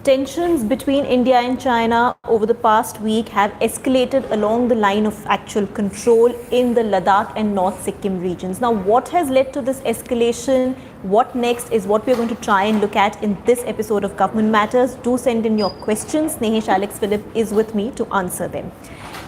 Tensions between India and China over the past week have escalated along the line of actual control in the Ladakh and North Sikkim regions. Now, what has led to this escalation? What next is what we're going to try and look at in this episode of Government Matters. Do send in your questions. Snehesh Alex Philip is with me to answer them.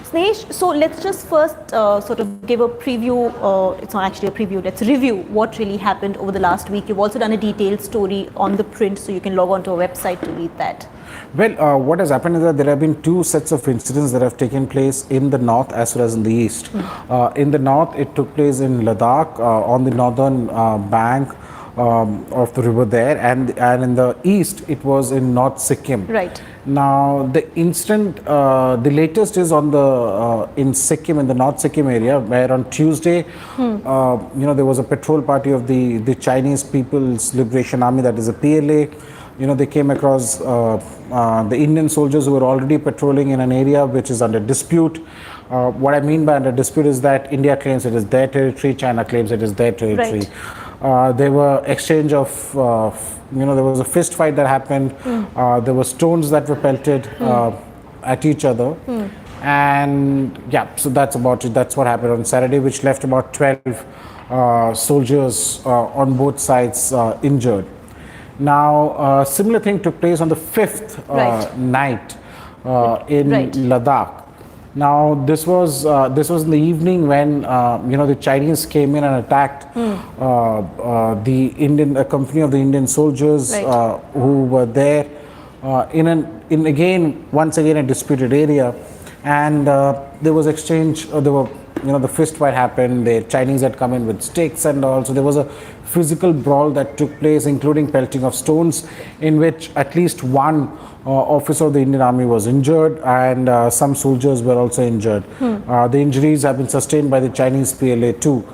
Snehesh, so let's just first sort of give a preview, it's not actually a preview, let's review what really happened over the last week. You've also done a detailed story on ThePrint, so you can log on to our website to read that. Well, what has happened is that there have been two sets of incidents that have taken place in the north as well as in the east. In the north, it took place in Ladakh on the northern bank of the river there, and in the east, it was in North Sikkim. Right. Now, the incident, the latest is on the in Sikkim, in the North Sikkim area, where on Tuesday, there was a patrol party of the Chinese People's Liberation Army, that is a PLA. They came across the Indian soldiers who were already patrolling in an area which is under dispute. What I mean by under dispute is that India claims it is their territory, China claims it is their territory. Right. There were exchange of, there was a fist fight that happened. There were stones that were pelted at each other. And yeah, so that's about it. That's what happened on Saturday, which left about 12 soldiers on both sides injured. Now, similar thing took place on the fifth night in Ladakh. Now, this was in the evening when the Chinese came in and attacked a company of the Indian soldiers who were there once again a disputed area, and there was exchange. The fist fight happened. The Chinese had come in with sticks and all. So there was a physical brawl that took place, including pelting of stones, in which at least one officer of the Indian Army was injured, and some soldiers were also injured. The injuries have been sustained by the Chinese PLA too.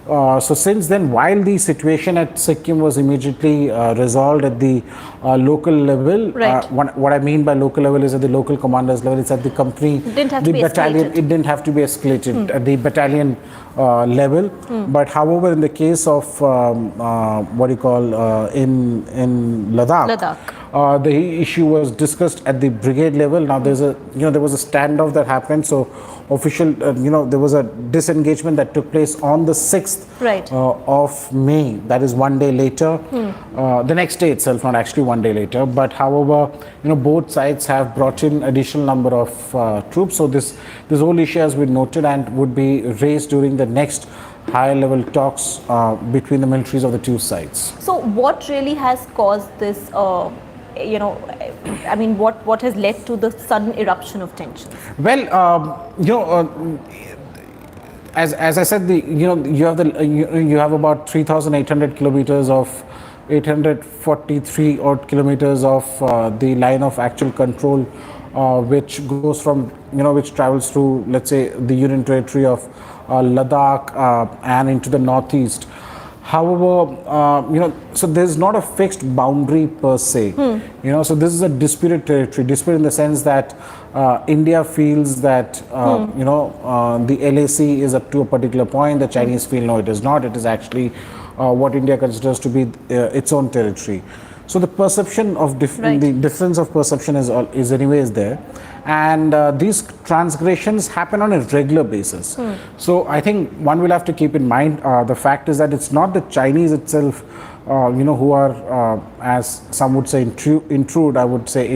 So since then, while the situation at Sikkim was immediately resolved at the local level, what I mean by local level is at the local commanders level, it's at the company, the battalion, it didn't have to be escalated at the battalion level. But however, in the case of in Ladakh, the issue was discussed at the brigade level. Now there was a standoff that happened. So there was a disengagement that took place on the 6th of May. That is one day later. The next day itself, not actually one day later. But however, both sides have brought in additional number of troops. So this whole issue has been noted and would be raised during the next higher level talks between the militaries of the two sides. So what really has caused this, what has led to the sudden eruption of tensions? Well, as I said, you have about 3,800 kilometers of 843 odd kilometers of the line of actual control, which goes from which travels through, let's say, the Union Territory of Ladakh and into the northeast. However, so there's not a fixed boundary per se. So this is a disputed territory. Disputed in the sense that India feels that the LAC is up to a particular point. The Chinese feel no, it is not. It is actually what India considers to be its own territory. So the perception of the difference of perception is anyways there, and these transgressions happen on a regular basis. So I think one will have to keep in mind the fact is that it's not the Chinese itself, who are, as some would say, intrude. I would say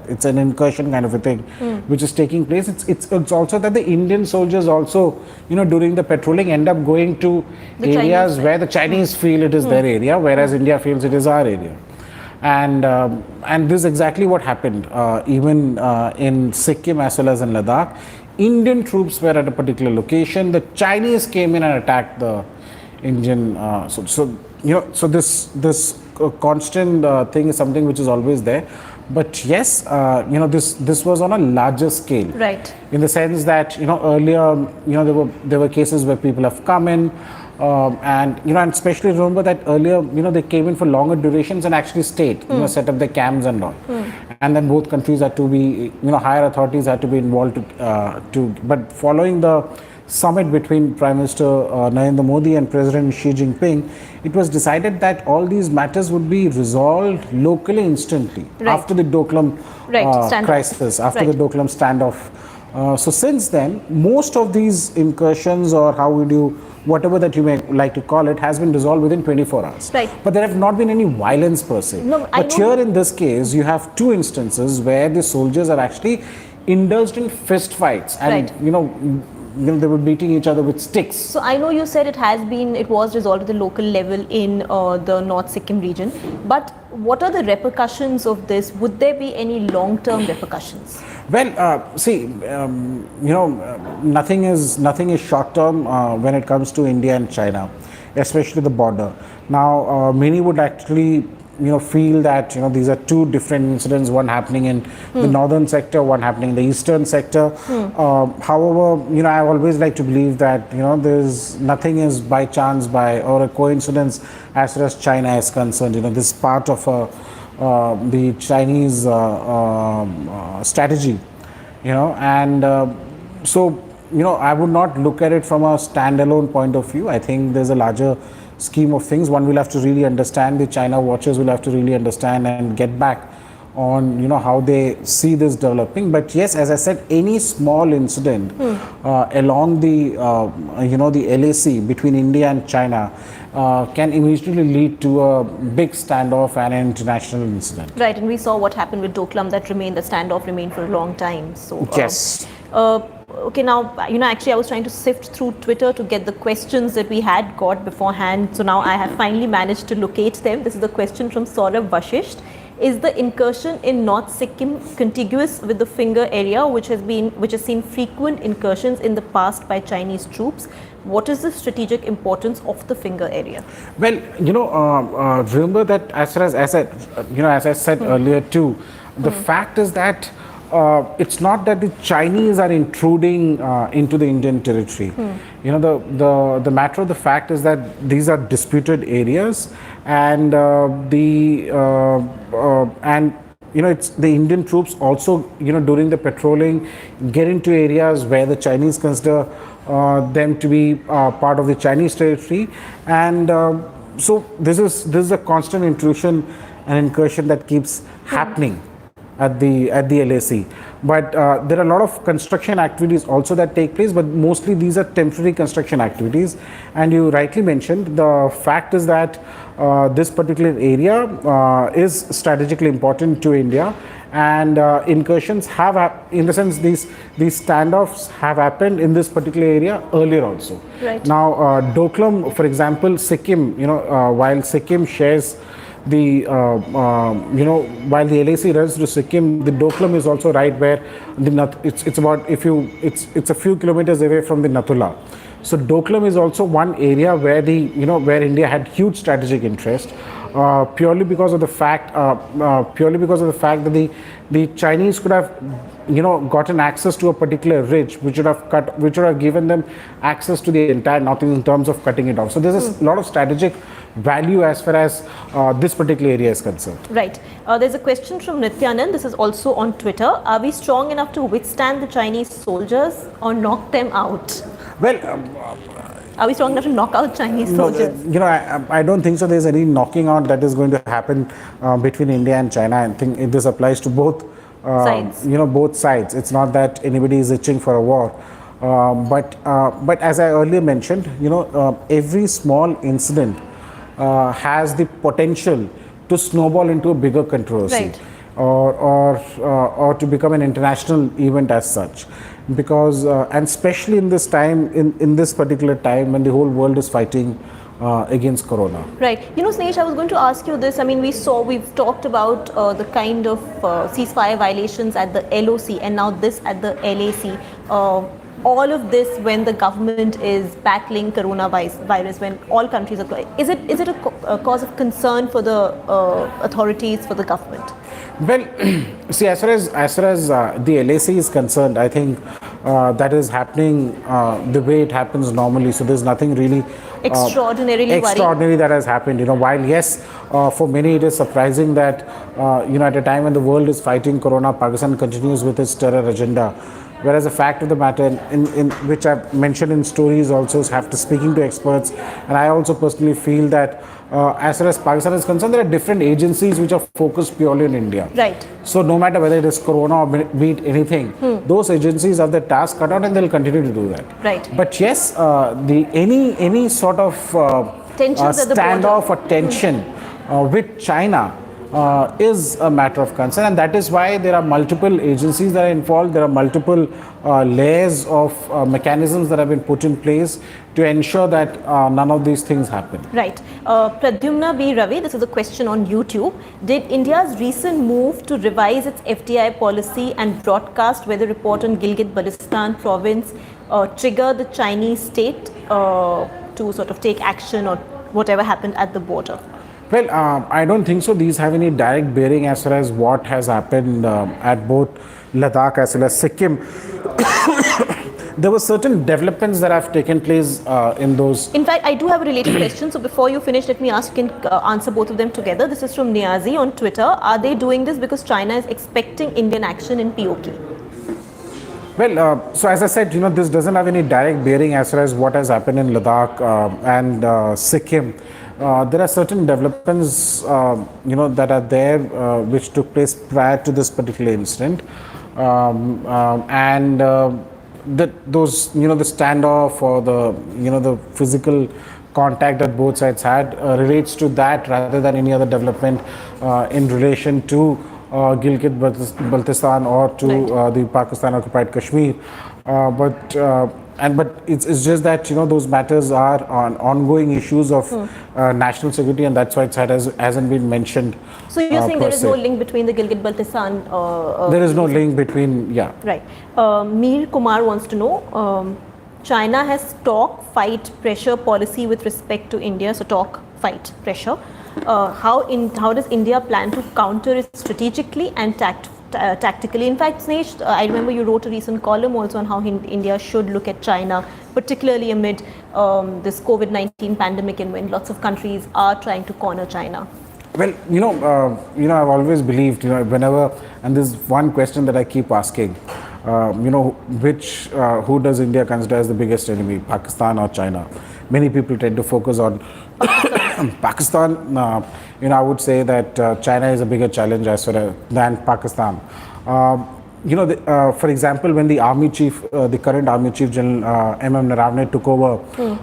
it's an incursion kind of a thing, which is taking place. It's also that the Indian soldiers also, during the patrolling, end up going to the areas where the Chinese feel it is their area, whereas India feels it is our area. And this is exactly what happened even in Sikkim as well as in Ladakh. Indian troops were at a particular location. The Chinese came in and attacked the Indian. So this constant thing is something which is always there. But yes, this was on a larger scale. Right. In the sense that earlier there were cases where people have come in. And especially remember that earlier, they came in for longer durations and actually stayed, set up their camps and all. And then both countries had to be, higher authorities had to be involved but following the summit between Prime Minister Narendra Modi and President Xi Jinping, it was decided that all these matters would be resolved locally instantly after the Doklam crisis, after the Doklam standoff. So since then, most of these incursions, or how would you, whatever that you may like to call it, has been resolved within 24 hours. Right. But there have not been any violence per se. No, but here in this case, you have two instances where the soldiers are actually indulged in fist fights, and they were beating each other with sticks. So I know you said it was resolved at the local level in the North Sikkim region, but what are the repercussions of this? Would there be any long-term repercussions? Well, see, nothing is short-term when it comes to India and China, especially the border. Now, many would actually feel that these are two different incidents, one happening in the northern sector, one happening in the eastern sector. However, I always like to believe that there's nothing is by chance or a coincidence as far as China is concerned. This is part of the Chinese strategy, so I would not look at it from a standalone point of view. I think there's a larger scheme of things. One will have to really understand, the China watchers will have to really understand and get back on how they see this developing. But yes, as I said, any small incident along the the LAC between India and China can immediately lead to a big standoff and an international incident. Right, and we saw what happened with Doklam. That standoff remained for a long time. So yes. Okay, now, actually I was trying to sift through Twitter to get the questions that we had got beforehand. So now I have finally managed to locate them. This is a question from Saurabh Vashisht. Is the incursion in North Sikkim contiguous with the finger area, which has seen frequent incursions in the past by Chinese troops? What is the strategic importance of the finger area? Well, remember that as I said earlier too, the fact is that it's not that the Chinese are intruding into the Indian territory. The matter of the fact is that these are disputed areas, and it's the Indian troops also during the patrolling get into areas where the Chinese consider them to be part of the Chinese territory, and so this is a constant intrusion and incursion that keeps happening at the LAC. But there are a lot of construction activities also that take place, but mostly these are temporary construction activities. And you rightly mentioned, the fact is that this particular area is strategically important to India, and incursions have, in the sense, these standoffs have happened in this particular area earlier also. Right. Now, Doklam, for example, Sikkim, while Sikkim shares while the LAC runs through Sikkim, the Doklam is also right where it's about, it's a few kilometers away from the Nathula. So Doklam is also one area where where India had huge strategic interest, purely because of the fact that the Chinese could have gotten access to a particular ridge, which would have given them access to the entire north in terms of cutting it off. So there's a lot of strategic value as far as this particular area is concerned. Right. There's a question from Nityanand. This is also on Twitter. Are we strong enough to withstand the Chinese soldiers or knock them out? Well, are we strong enough to knock out Chinese soldiers? I don't think so. There's any knocking out that is going to happen between India and China. I think this applies to both sides. Both sides. It's not that anybody is itching for a war. But as I earlier mentioned, every small incident has the potential to snowball into a bigger controversy, right, or to become an international event as such, because and especially in this time, in this particular time when the whole world is fighting against corona. Right. Snesh, I was going to ask you this. I mean, we've talked about the kind of ceasefire violations at the LOC and now this at the LAC. All of this when the government is battling coronavirus, when all countries are, is it a cause of concern for the authorities, for the government? Well, see, as far as the LAC is concerned, I think that is happening the way it happens normally. So there's nothing really extraordinary that has happened. While yes, for many it is surprising that at a time when the world is fighting corona, Pakistan continues with its terror agenda. Whereas the fact of the matter, in which I've mentioned in stories also, after speaking to experts, and I also personally feel that as far as Pakistan is concerned, there are different agencies which are focused purely in India. Right. So no matter whether it is corona or be it anything, those agencies have their task cut out and they'll continue to do that. Right. But yes, any sort of standoff or tension with China is a matter of concern, and that is why there are multiple agencies that are involved. There are multiple layers of mechanisms that have been put in place to ensure that none of these things happen. Right. Pradyumna B. Ravi, this is a question on YouTube. Did India's recent move to revise its FDI policy and broadcast weather report on Gilgit-Baltistan province trigger the Chinese state to sort of take action or whatever happened at the border? Well, I don't think so. These have any direct bearing as far as what has happened at both Ladakh as well as Sikkim. There were certain developments that have taken place in those. In fact, I do have a related question. So before you finish, let me ask, you can answer both of them together. This is from Niazi on Twitter. Are they doing this because China is expecting Indian action in POK? Well, so as I said, this doesn't have any direct bearing as far as what has happened in Ladakh and Sikkim. There are certain developments, that are there which took place prior to this particular incident, and those, the standoff or the physical contact that both sides had relates to that rather than any other development in relation to Gilgit-Baltistan or to the Pakistan-occupied Kashmir, but it's just that those matters are on ongoing issues of national security, and that's why it hasn't been mentioned. So you're saying there is no link between the Gilgit-Baltistan? There is no link between, yeah. Right. Mir Kumar wants to know, China has talk, fight, pressure policy with respect to India. So talk, fight, pressure. How does India plan to counter it strategically and tactically? In fact, Snesh, I remember you wrote a recent column also on how India should look at China, particularly amid this COVID-19 pandemic and when lots of countries are trying to corner China. Well, I've always believed, whenever, and this is one question that I keep asking, who does India consider as the biggest enemy, Pakistan or China? Many people tend to focus on Pakistan. I would say that China is a bigger challenge than Pakistan. For example, when the army chief, the current army chief General M.M. Naravne took over,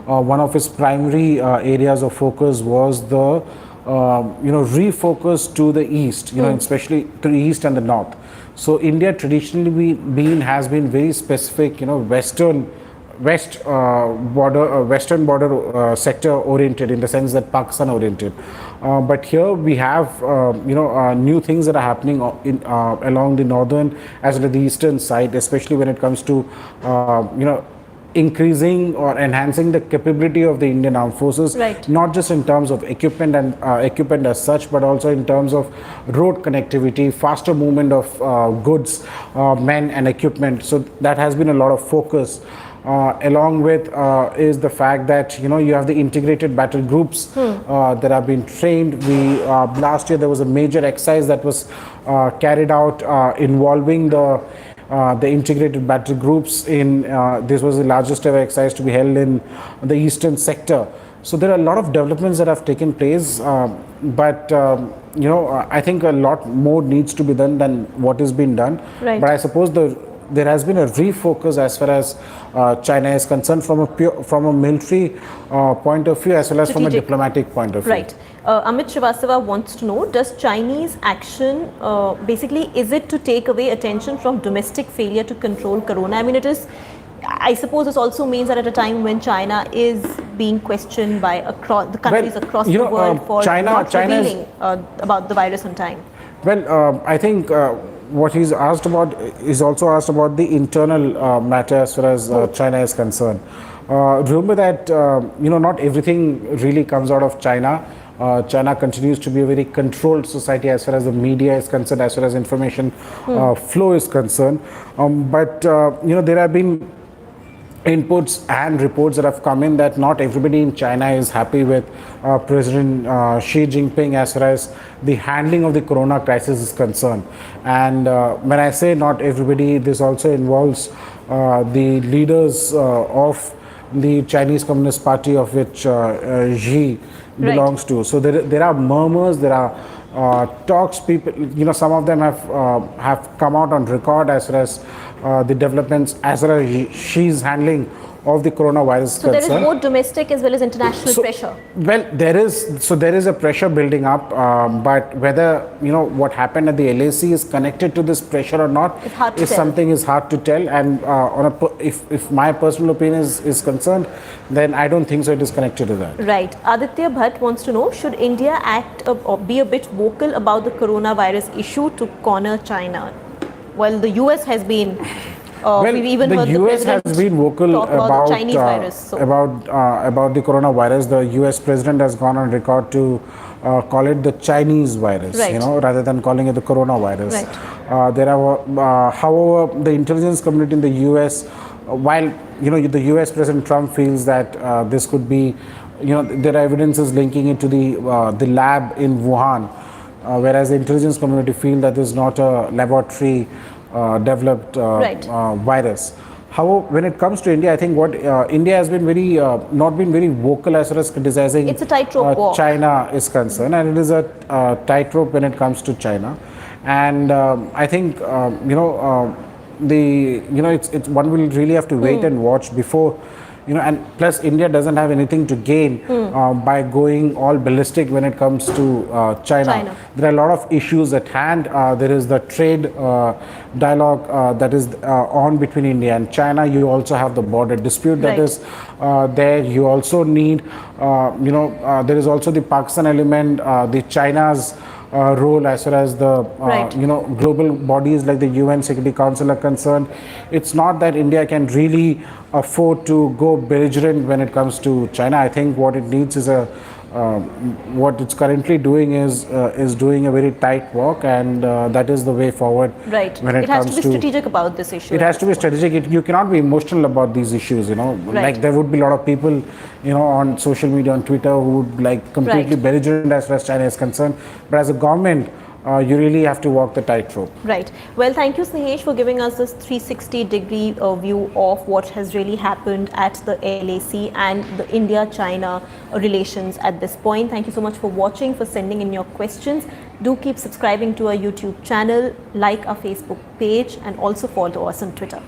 one of his primary areas of focus was the refocus to the east, especially to the east and the north. So India traditionally has been very specific, western border sector oriented, in the sense that Pakistan oriented. But here we have new things that are happening along the northern as well as the eastern side, especially when it comes to increasing or enhancing the capability of the Indian Armed Forces, right. Not just in terms of equipment and equipment as such, but also in terms of road connectivity, faster movement of goods, men and equipment. So that has been a lot of focus. Along with is the fact that you have the integrated battle groups that have been trained. Last year there was a major exercise that was carried out involving the integrated battle groups in this was the largest ever exercise to be held in the eastern sector. So there are a lot of developments that have taken place, but I think a lot more needs to be done than what is being done. Right. But I suppose there has been a refocus as far as China is concerned from a military point of view as well as strategic. From a diplomatic point of view. Right. Amit Srivastava wants to know, does Chinese action, basically, is it to take away attention from domestic failure to control corona? I mean, I suppose this also means that at a time when China is being questioned by the countries across the world for not revealing about the virus on time. Well, I think what he's asked about is also asked about the internal matter as far as China is concerned. Remember that not everything really comes out of China. China continues to be a very controlled society as far as the media is concerned, as far as information flow is concerned. But there have been inputs and reports that have come in that not everybody in China is happy with President Xi Jinping as far as the handling of the corona crisis is concerned. And when I say not everybody, this also involves the leaders of the Chinese Communist Party, of which Xi belongs to. So there are murmurs, there are talks. People, some of them have come out on record as far as the developments as far as Xi's handling of the coronavirus so concerned. There is both domestic as well as international pressure. Well, there is a pressure building up, but whether what happened at the LAC is connected to this pressure or not is something is hard to tell. And if my personal opinion is concerned, then I don't think so. It is connected to that. Right. Aditya Bhatt wants to know: should India act or be a bit vocal about the coronavirus issue to corner China? Well, the US has been. We've even heard the US has been vocal about the Chinese virus, about the coronavirus. The US president has gone on record to call it the Chinese virus, rather than calling it the coronavirus. Right. However, the intelligence community in the US, while the US President Trump feels that this could be, there are evidences linking it to the lab in Wuhan, whereas the intelligence community feel that this is not a laboratory developed virus. However, when it comes to India, I think what India has been not been very vocal as far as criticizing it's a tightrope walk. China is concerned, and it is a tightrope when it comes to China. And I think it's one will really have to wait and watch before. And plus India doesn't have anything to gain by going all ballistic when it comes to China. There are a lot of issues at hand. There is the trade dialogue that is on between India and China. You also have the border dispute that is there. You also need, there is also the Pakistan element, the China's role as far as the global bodies like the UN Security Council are concerned. It's not that India can really afford to go belligerent when it comes to China. I think what it needs is what it's currently doing is doing a very tight walk, and that is the way forward. Right. When it has to be strategic about this issue. It has to be strategic. You cannot be emotional about these issues. Like there would be a lot of people, on social media, on Twitter, who would like completely belligerent as far as China is concerned. But as a government, you really have to walk the tightrope. Right. Well, thank you, Snehesh, for giving us this 360-degree view of what has really happened at the LAC and the India-China relations at this point. Thank you so much for watching, for sending in your questions. Do keep subscribing to our YouTube channel, like our Facebook page, and also follow us on Twitter.